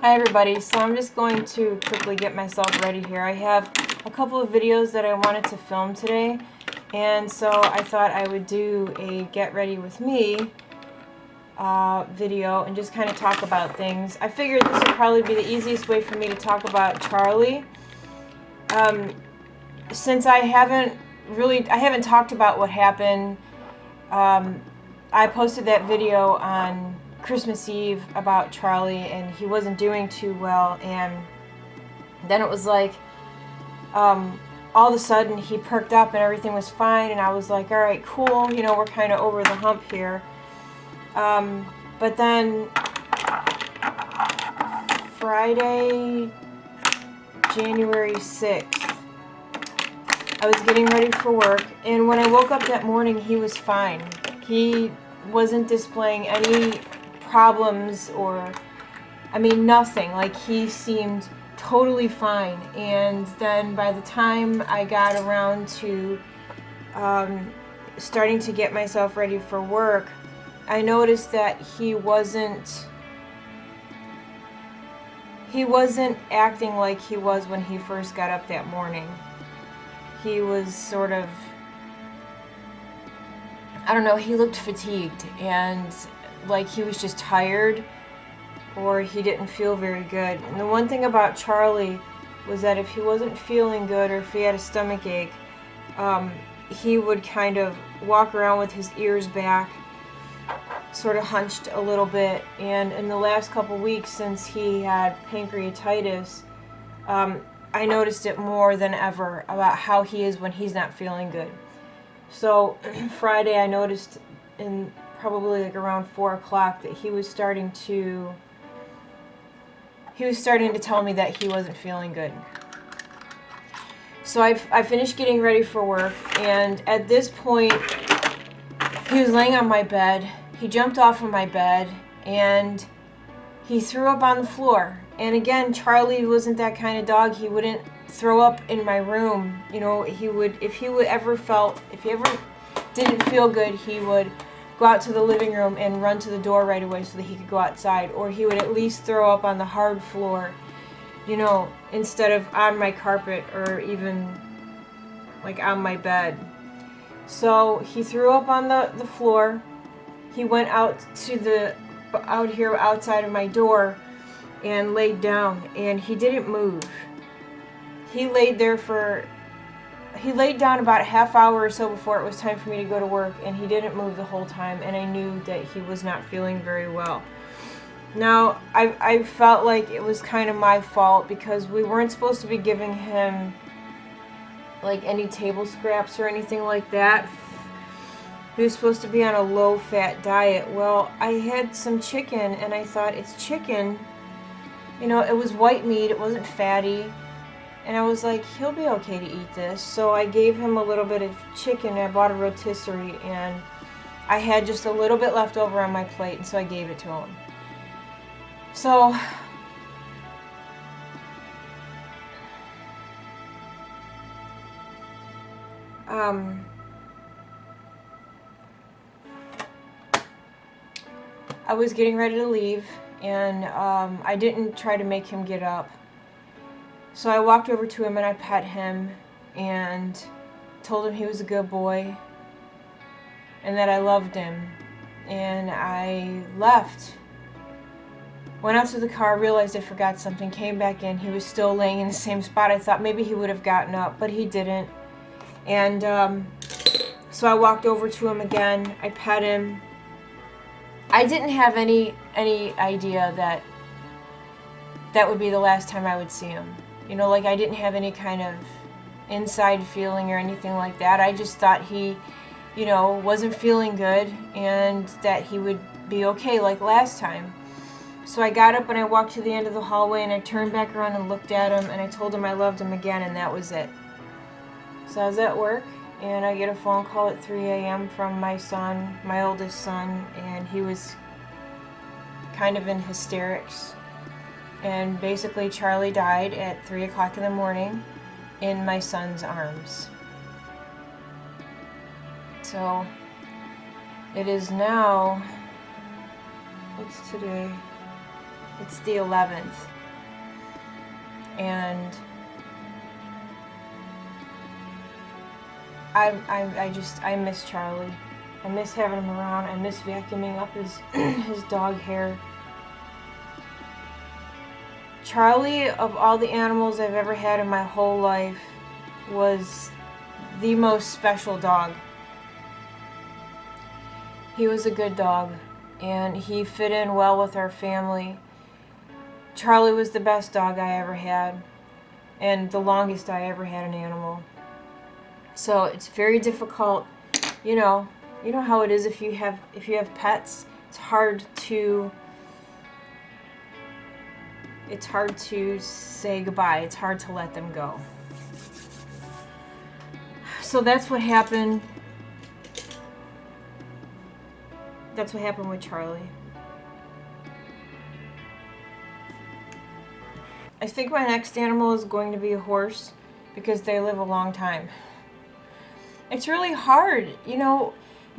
Hi everybody, so I'm just going to quickly get myself ready here. I have a couple of videos that I wanted to film today, and so I thought I would do a get ready with me video and just kind of talk about things. I figured this would probably be the easiest way for me to talk about Charlie. Since I haven't talked about what happened. I posted that video on Christmas Eve about Charlie, and he wasn't doing too well, and then it was like all of a sudden he perked up and everything was fine, and I was like, alright, cool, you know, we're kind of over the hump here. But then Friday, January 6th, I was getting ready for work, and when I woke up that morning, he was fine. He wasn't displaying any problems or, I mean, nothing. Like, he seemed totally fine. And then by the time I got around to starting to get myself ready for work, I noticed that he wasn't acting like he was when he first got up that morning. He was sort of, I don't know, he looked fatigued and like he was just tired, or he didn't feel very good. And the one thing about Charlie was that if he wasn't feeling good or if he had a stomach ache, he would kind of walk around with his ears back, sort of hunched a little bit. And in the last couple weeks since he had pancreatitis, I noticed it more than ever about how he is when he's not feeling good. So Friday I noticed in probably like around 4 o'clock that he was starting to tell me that he wasn't feeling good. So I finished getting ready for work, and at this point he was laying on my bed. He jumped off of my bed and he threw up on the floor. And again, Charlie wasn't that kind of dog. He wouldn't throw up in my room. You know, he would, if he ever didn't feel good, he would go out to the living room and run to the door right away so that he could go outside. Or he would at least throw up on the hard floor, you know, instead of on my carpet or even like on my bed. So he threw up on the floor. He went out here outside of my door and laid down, and he didn't move. He laid down about a half hour or so before it was time for me to go to work, and he didn't move the whole time, and I knew that he was not feeling very well. Now, I felt like it was kind of my fault because we weren't supposed to be giving him like any table scraps or anything like that. He was supposed to be on a low-fat diet. Well, I had some chicken, and I thought, it's chicken. You know, it was white meat, it wasn't fatty. And I was like, he'll be okay to eat this. So I gave him a little bit of chicken. I bought a rotisserie, and I had just a little bit left over on my plate, and so I gave it to him. So I was getting ready to leave, and I didn't try to make him get up. So I walked over to him and I pet him and told him he was a good boy and that I loved him. And I left. Went out to the car, realized I forgot something, came back in. He was still laying in the same spot. I thought maybe he would have gotten up, but he didn't. And so I walked over to him again. I pet him. I didn't have any idea that that would be the last time I would see him. You know, like, I didn't have any kind of inside feeling or anything like that. I just thought he, you know, wasn't feeling good and that he would be okay like last time. So I got up and I walked to the end of the hallway and I turned back around and looked at him and I told him I loved him again, and that was it. So I was at work and I get a phone call at 3 a.m. from my son, my oldest son, and he was kind of in hysterics. And basically Charlie died at 3 o'clock in the morning in my son's arms. So it is now, what's today? It's the 11th. And I miss Charlie. I miss having him around. I miss vacuuming up his dog hair. Charlie, of all the animals I've ever had in my whole life, was the most special dog. He was a good dog, and he fit in well with our family. Charlie was the best dog I ever had, and the longest I ever had an animal. So it's very difficult, you know how it is if you have pets. It's hard to say goodbye. It's hard to let them go. So that's what happened. That's what happened with Charlie. I think my next animal is going to be a horse because they live a long time. It's really hard, you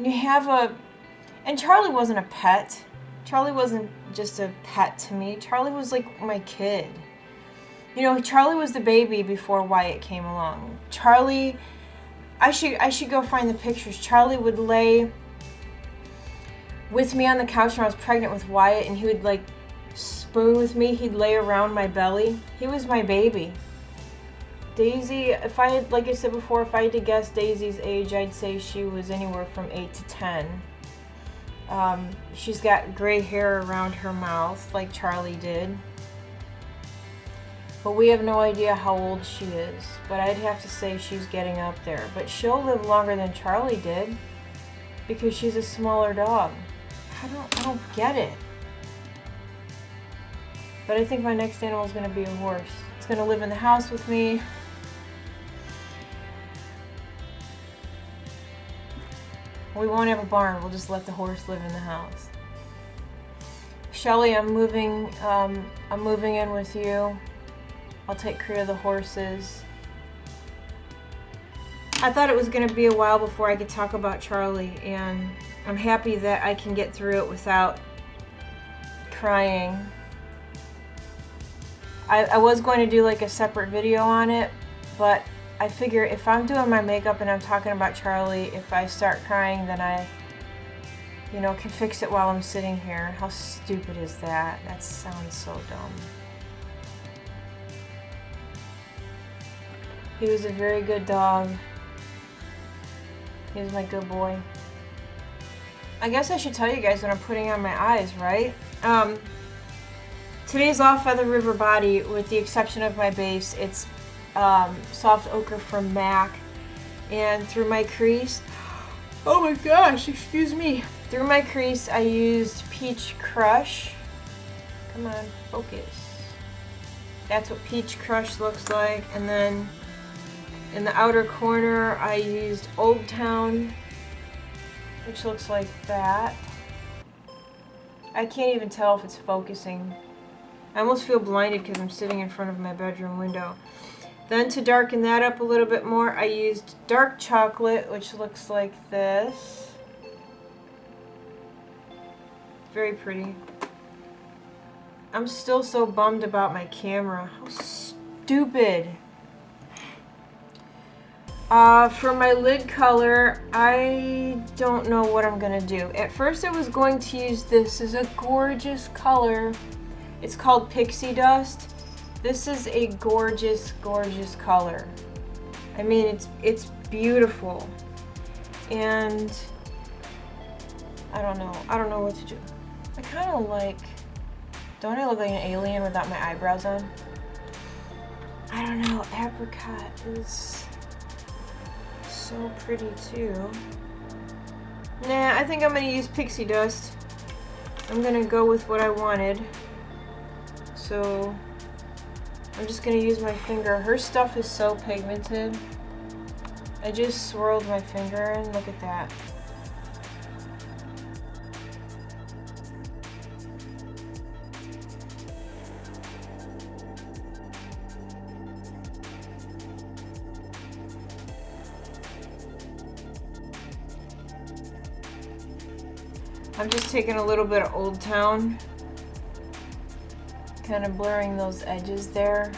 have and Charlie wasn't a pet. Charlie wasn't just a pet to me. Charlie was like my kid. Charlie was the baby before Wyatt came along. Charlie, I should go find the pictures. Charlie would lay with me on the couch when I was pregnant with Wyatt, and he would like spoon with me. He'd lay around my belly. He was my baby. Daisy, like I said before, if I had to guess Daisy's age, I'd say she was anywhere from 8 to 10. She's got gray hair around her mouth like Charlie did. But we have no idea how old she is. But I'd have to say she's getting up there. But she'll live longer than Charlie did because she's a smaller dog. I don't get it. But I think my next animal is going to be a horse. It's going to live in the house with me. We won't have a barn. We'll just let the horse live in the house. Shelly, I'm moving in with you. I'll take care of the horses. I thought it was going to be a while before I could talk about Charlie, and I'm happy that I can get through it without crying. I was going to do like a separate video on it, but I figure if I'm doing my makeup and I'm talking about Charlie, if I start crying, then I, can fix it while I'm sitting here. How stupid is that? That sounds so dumb. He was a very good dog. He was my good boy. I guess I should tell you guys what I'm putting on my eyes, right? Today's All Feather River Body, with the exception of my base. It's soft ochre from MAC, and through my crease, oh my gosh, excuse me, through my crease I used Peach Crush. Come on, focus. That's what Peach Crush looks like. And then in the outer corner I used Old Town, which looks like that. I can't even tell if it's focusing. I almost feel blinded because I'm sitting in front of my bedroom window. Then to darken that up a little bit more, I used Dark Chocolate, which looks like this. Very pretty. I'm still so bummed about my camera. How stupid. For my lid color, I don't know what I'm going to do. At first I was going to use this. This is a gorgeous color. It's called Pixie Dust. This is a gorgeous, gorgeous color. I mean, it's beautiful. And I don't know what to do. I kind of like, don't I look like an alien without my eyebrows on? I don't know, apricot is so pretty too. Nah, I think I'm gonna use Pixie Dust. I'm gonna go with what I wanted. So I'm just gonna use my finger. Her stuff is so pigmented. I just swirled my finger and look at that. I'm just taking a little bit of Old Town, kind of blurring those edges there.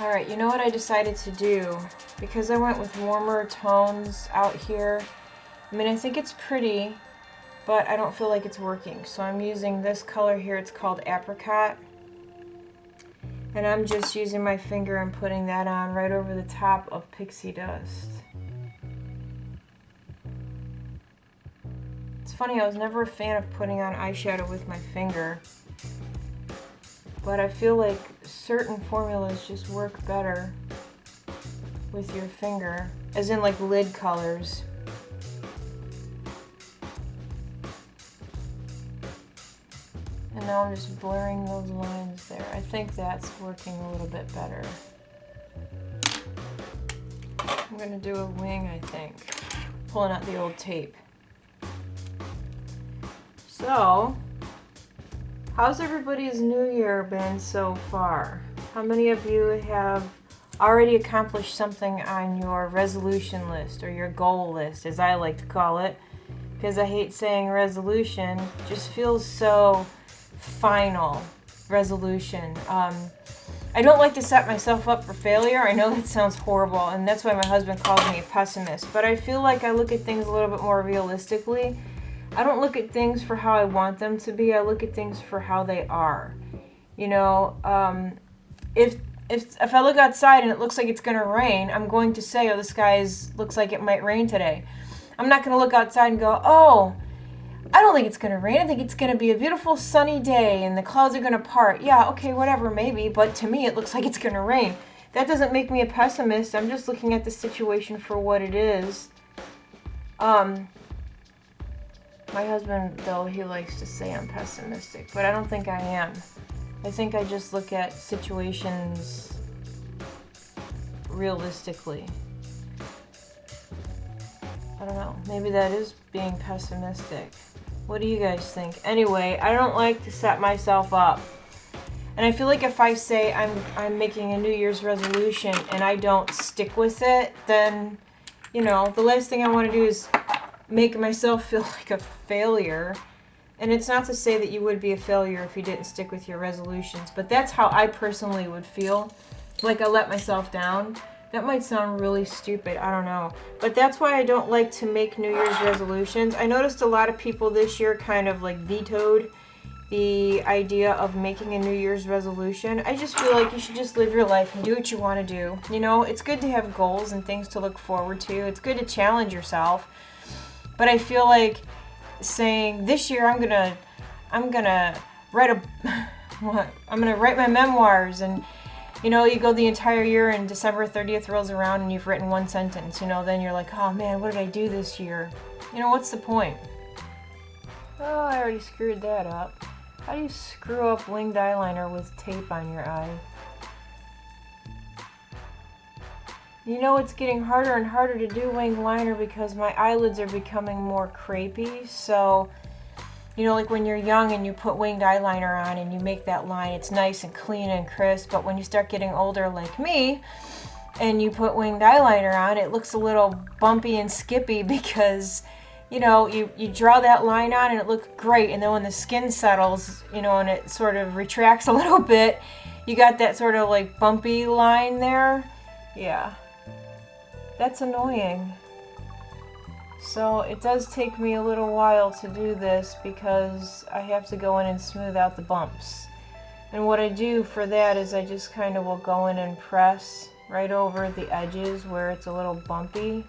Alright, you know what I decided to do? Because I went with warmer tones out here, I mean, I think it's pretty, but I don't feel like it's working. So I'm using this color here, it's called Apricot. And I'm just using my finger and putting that on right over the top of Pixie Dust. It's funny, I was never a fan of putting on eyeshadow with my finger, but I feel like certain formulas just work better with your finger, as in like lid colors. And now I'm just blurring those lines there. I think that's working a little bit better. I'm gonna do a wing, I think. Pulling out the old tape. So, how's everybody's new year been so far? How many of you have already accomplished something on your resolution list, or your goal list, as I like to call it? Because I hate saying resolution. It just feels so final. Resolution. I don't like to set myself up for failure. I know that sounds horrible, and that's why my husband calls me a pessimist. But I feel like I look at things a little bit more realistically. I don't look at things for how I want them to be. I look at things for how they are. You know, if I look outside and it looks like it's going to rain, I'm going to say, oh, the sky looks like it might rain today. I'm not going to look outside and go, oh, I don't think it's going to rain. I think it's going to be a beautiful sunny day and the clouds are going to part. Yeah, okay, whatever, maybe. But to me, it looks like it's going to rain. That doesn't make me a pessimist. I'm just looking at the situation for what it is. My husband, though, he likes to say I'm pessimistic, but I don't think I am. I think I just look at situations realistically. I don't know. Maybe that is being pessimistic. What do you guys think? Anyway, I don't like to set myself up. And I feel like if I say I'm making a New Year's resolution and I don't stick with it, then, you know, the last thing I want to do is make myself feel like a failure. And it's not to say that you would be a failure if you didn't stick with your resolutions, but that's how I personally would feel. Like I let myself down. That might sound really stupid, I don't know. But that's why I don't like to make New Year's resolutions. I noticed a lot of people this year kind of like vetoed the idea of making a New Year's resolution. I just feel like you should just live your life and do what you want to do. You know, it's good to have goals and things to look forward to. It's good to challenge yourself. But I feel like saying this year I'm gonna write I'm gonna write my memoirs, and you know, you go the entire year and December 30th rolls around and you've written one sentence, you know, then you're like, oh man, what did I do this year? You know, what's the point? Oh, I already screwed that up. How do you screw up winged eyeliner with tape on your eye? You know, it's getting harder and harder to do winged liner because my eyelids are becoming more crepey. So, you know, like when you're young and you put winged eyeliner on and you make that line, it's nice and clean and crisp. But when you start getting older like me and you put winged eyeliner on, it looks a little bumpy and skippy because, you know, you draw that line on and it looks great. And then when the skin settles, you know, and it sort of retracts a little bit, you got that sort of like bumpy line there. Yeah. That's annoying. So it does take me a little while to do this because I have to go in and smooth out the bumps. And what I do for that is I just kind of will go in and press right over the edges where it's a little bumpy.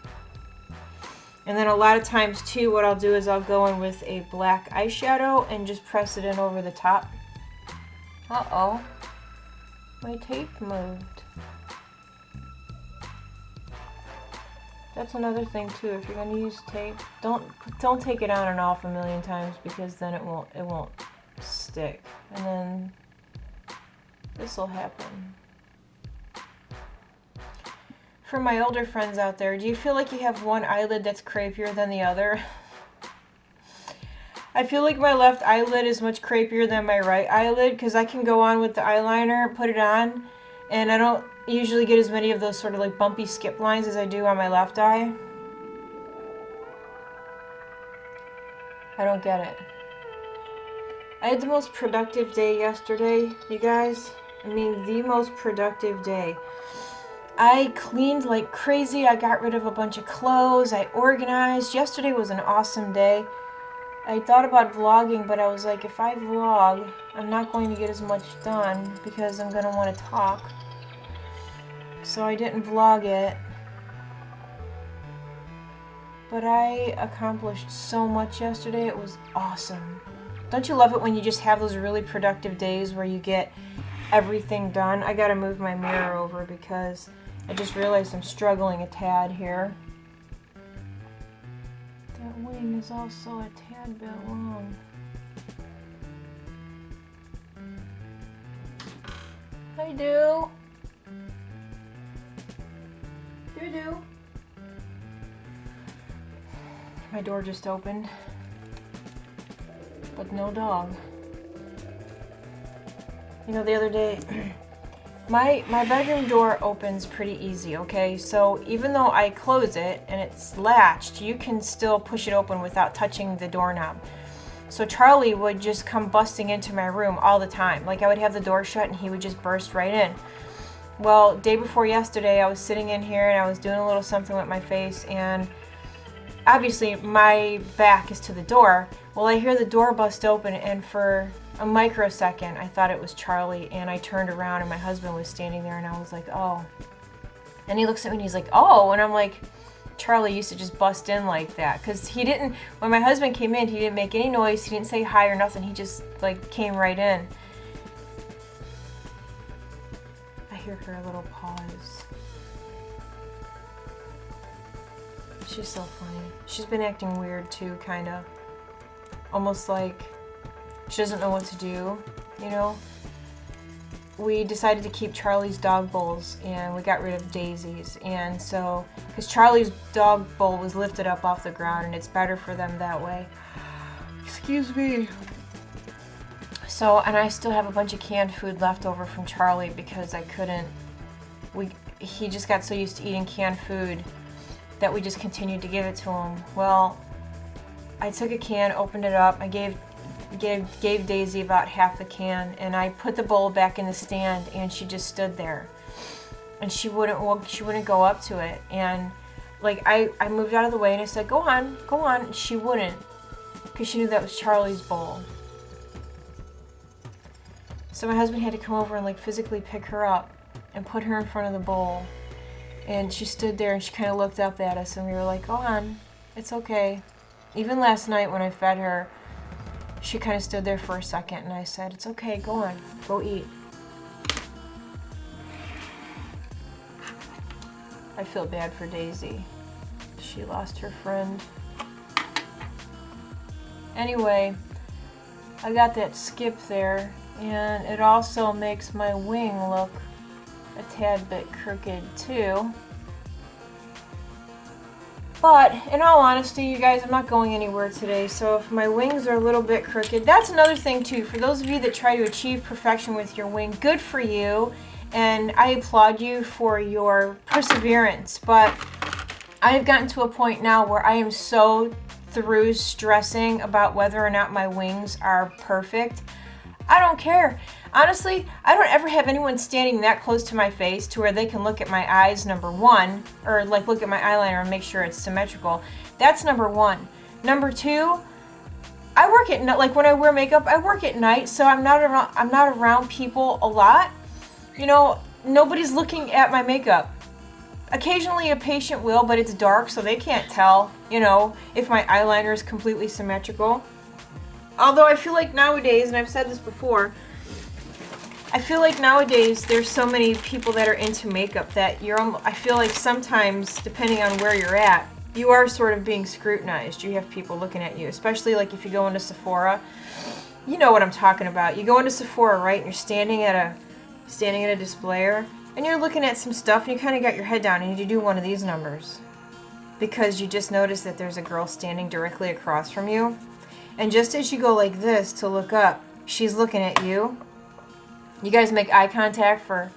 And then a lot of times too, what I'll do is I'll go in with a black eyeshadow and just press it in over the top. Uh-oh. My tape moved. That's another thing too. If you're going to use tape, don't take it on and off a million times because then it won't stick. And then this will happen. For my older friends out there, do you feel like you have one eyelid that's crepier than the other? I feel like my left eyelid is much crepier than my right eyelid because I can go on with the eyeliner, put it on, and I don't usually get as many of those sort of like bumpy skip lines as I do on my left eye. I don't get it. I had the most productive day yesterday, you guys, I mean, the most productive day. I cleaned like crazy. I got rid of a bunch of clothes. I organized. Yesterday was an awesome day. I thought about vlogging, but I was like, if I vlog, I'm not going to get as much done because I'm going to want to talk. So I didn't vlog it. But I accomplished so much yesterday. It was awesome. Don't you love it when you just have those really productive days where you get everything done? I gotta move my mirror over because I just realized I'm struggling a tad here. That wing is also a tad bit long. Hi, Do. Do. My door just opened, but no dog. You know, the other day, my bedroom door opens pretty easy, okay? So even though I close it and it's latched, you can still push it open without touching the doorknob. So Charlie would just come busting into my room all the time. Like, I would have the door shut and he would just burst right in. Well, day before yesterday, I was sitting in here and I was doing a little something with my face, and obviously my back is to the door. Well, I hear the door bust open, and for a microsecond I thought it was Charlie, and I turned around and my husband was standing there, and I was like, oh. And he looks at me and he's like, oh, and I'm like, Charlie used to just bust in like that, because he didn't, when my husband came in, he didn't make any noise, he didn't say hi or nothing, he just like came right in. I hear her little pause. She's so funny. She's been acting weird too, kind of. Almost like she doesn't know what to do, you know? We decided to keep Charlie's dog bowls, and we got rid of Daisy's. And so, because Charlie's dog bowl was lifted up off the ground, and it's better for them that way. Excuse me. So, and I still have a bunch of canned food left over from Charlie because I couldn't, he just got so used to eating canned food that we just continued to give it to him. Well, I took a can, opened it up, I gave Daisy about half the can, and I put the bowl back in the stand, and she just stood there, and she wouldn't go up to it, and like I moved out of the way and I said, go on, and she wouldn't, because she knew that was Charlie's bowl. So my husband had to come over and like physically pick her up and put her in front of the bowl. And she stood there and she kind of looked up at us, and we were like, go on, it's okay. Even last night when I fed her, she kind of stood there for a second, and I said, it's okay, go on, go eat. I feel bad for Daisy. She lost her friend. Anyway, I got that skip there, and it also makes my wing look a tad bit crooked too. But in all honesty, you guys, I'm not going anywhere today, so if my wings are a little bit crooked, that's another thing too. For those of you that try to achieve perfection with your wing, good for you, and I applaud you for your perseverance. But I've gotten to a point now where I am so through stressing about whether or not my wings are perfect. I don't care. Honestly, I don't ever have anyone standing that close to my face to where they can look at my eyes, number one, or like look at my eyeliner and make sure it's symmetrical. That's number one. Number two, I work at night. Like when I wear makeup, I work at night, so I'm not around people a lot. You know, nobody's looking at my makeup. Occasionally a patient will, but it's dark, so they can't tell, you know, if my eyeliner is completely symmetrical. Although I feel like nowadays, and I've said this before, I feel like nowadays there's so many people that are into makeup that I feel like sometimes, depending on where you're at, you are sort of being scrutinized. You have people looking at you, especially like if you go into Sephora. You know what I'm talking about. You go into Sephora, right, and you're standing at a displayer, and you're looking at some stuff, and you kind of got your head down, and you do one of these numbers because you just noticed that there's a girl standing directly across from you. And just as you go like this to look up, she's looking at you. You guys make eye contact for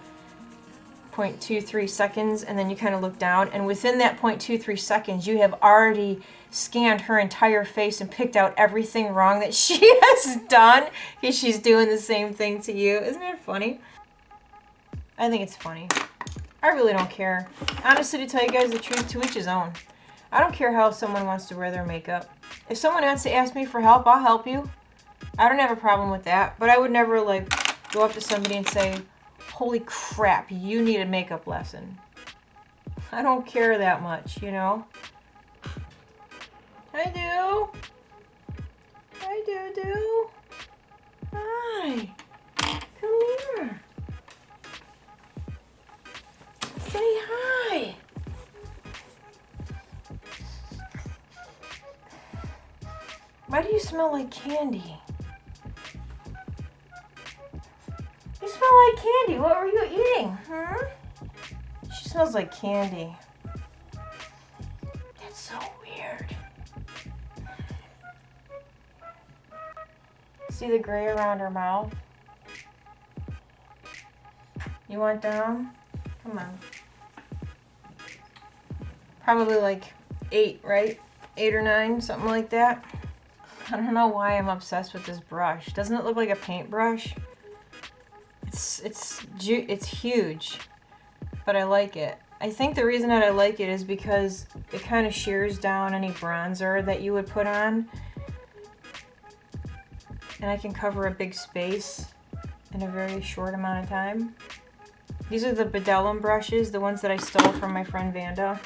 0.23 seconds, and then you kind of look down. And within that 0.23 seconds, you have already scanned her entire face and picked out everything wrong that she has done because she's doing the same thing to you. Isn't it funny? I think it's funny. I really don't care. Honestly, to tell you guys the truth, to each his own. I don't care how someone wants to wear their makeup. If someone wants to ask me for help, I'll help you. I don't have a problem with that. But I would never, like, go up to somebody and say, holy crap, you need a makeup lesson. I don't care that much, you know? I do. I do. Hi. Come here. Say hi. Why do you smell like candy? You smell like candy. What were you eating? Huh? She smells like candy. That's so weird. See the gray around her mouth? You want down? Come on. Probably like 8, right? 8 or 9, something like that. I don't know why I'm obsessed with this brush. Doesn't it look like a paintbrush? It's huge, but I like it. I think the reason that I like it is because it kind of shears down any bronzer that you would put on. And I can cover a big space in a very short amount of time. These are the Bedellum brushes, the ones that I stole from my friend Vanda.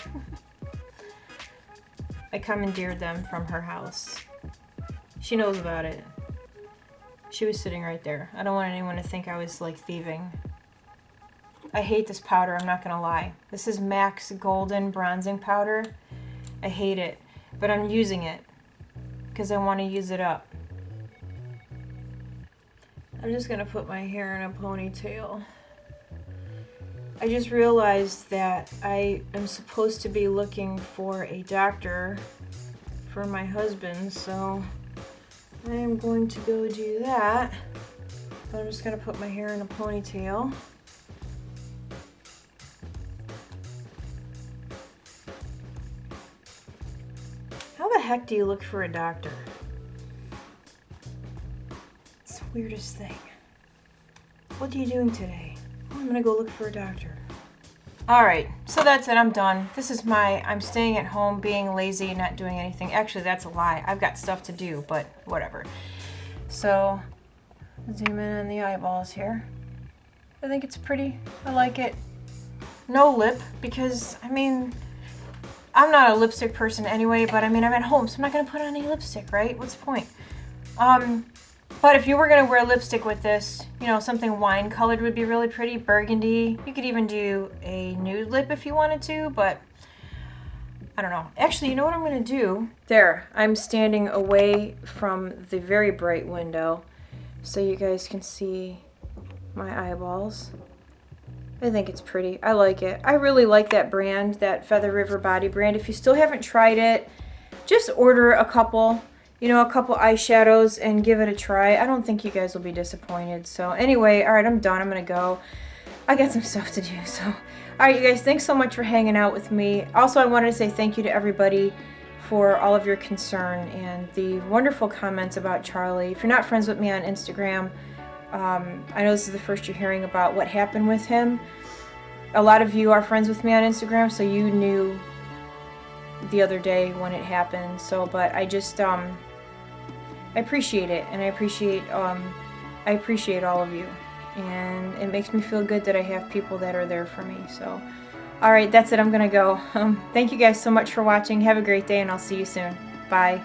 I commandeered them from her house. She knows about it. She was sitting right there. I don't want anyone to think I was like thieving. I hate this powder, I'm not gonna lie. This is MAC's Golden Bronzing Powder. I hate it, but I'm using it because I want to use it up. I'm just gonna put my hair in a ponytail. I just realized that I am supposed to be looking for a doctor for my husband, so I am going to go do that. But I'm just gonna put my hair in a ponytail. How the heck do you look for a doctor? It's the weirdest thing. What are you doing today? Oh, I'm gonna go look for a doctor. Alright, so that's it, I'm done. This is I'm staying at home, being lazy, not doing anything. Actually, that's a lie. I've got stuff to do, but whatever. So, zoom in on the eyeballs here. I think it's pretty. I like it. No lip, because, I mean, I'm not a lipstick person anyway, but I mean, I'm at home, so I'm not gonna put on any lipstick, right? What's the point? But if you were going to wear lipstick with this, you know, something wine colored would be really pretty, burgundy. You could even do a nude lip if you wanted to, but I don't know. Actually, you know what I'm going to do? There, I'm standing away from the very bright window so you guys can see my eyeballs. I think it's pretty. I like it. I really like that brand, that Feather River Body brand. If you still haven't tried it, just order a couple. You know, a couple eyeshadows and give it a try. I don't think you guys will be disappointed. So anyway, all right, I'm done. I'm going to go. I got some stuff to do. So, all right, you guys, thanks so much for hanging out with me. Also, I wanted to say thank you to everybody for all of your concern and the wonderful comments about Charlie. If you're not friends with me on Instagram, I know this is the first you're hearing about what happened with him. A lot of you are friends with me on Instagram, so you knew the other day when it happened. So, but I just, I appreciate it, and I appreciate all of you, and it makes me feel good that I have people that are there for me. So, all right, that's it. I'm gonna go. Thank you guys so much for watching. Have a great day, and I'll see you soon. Bye.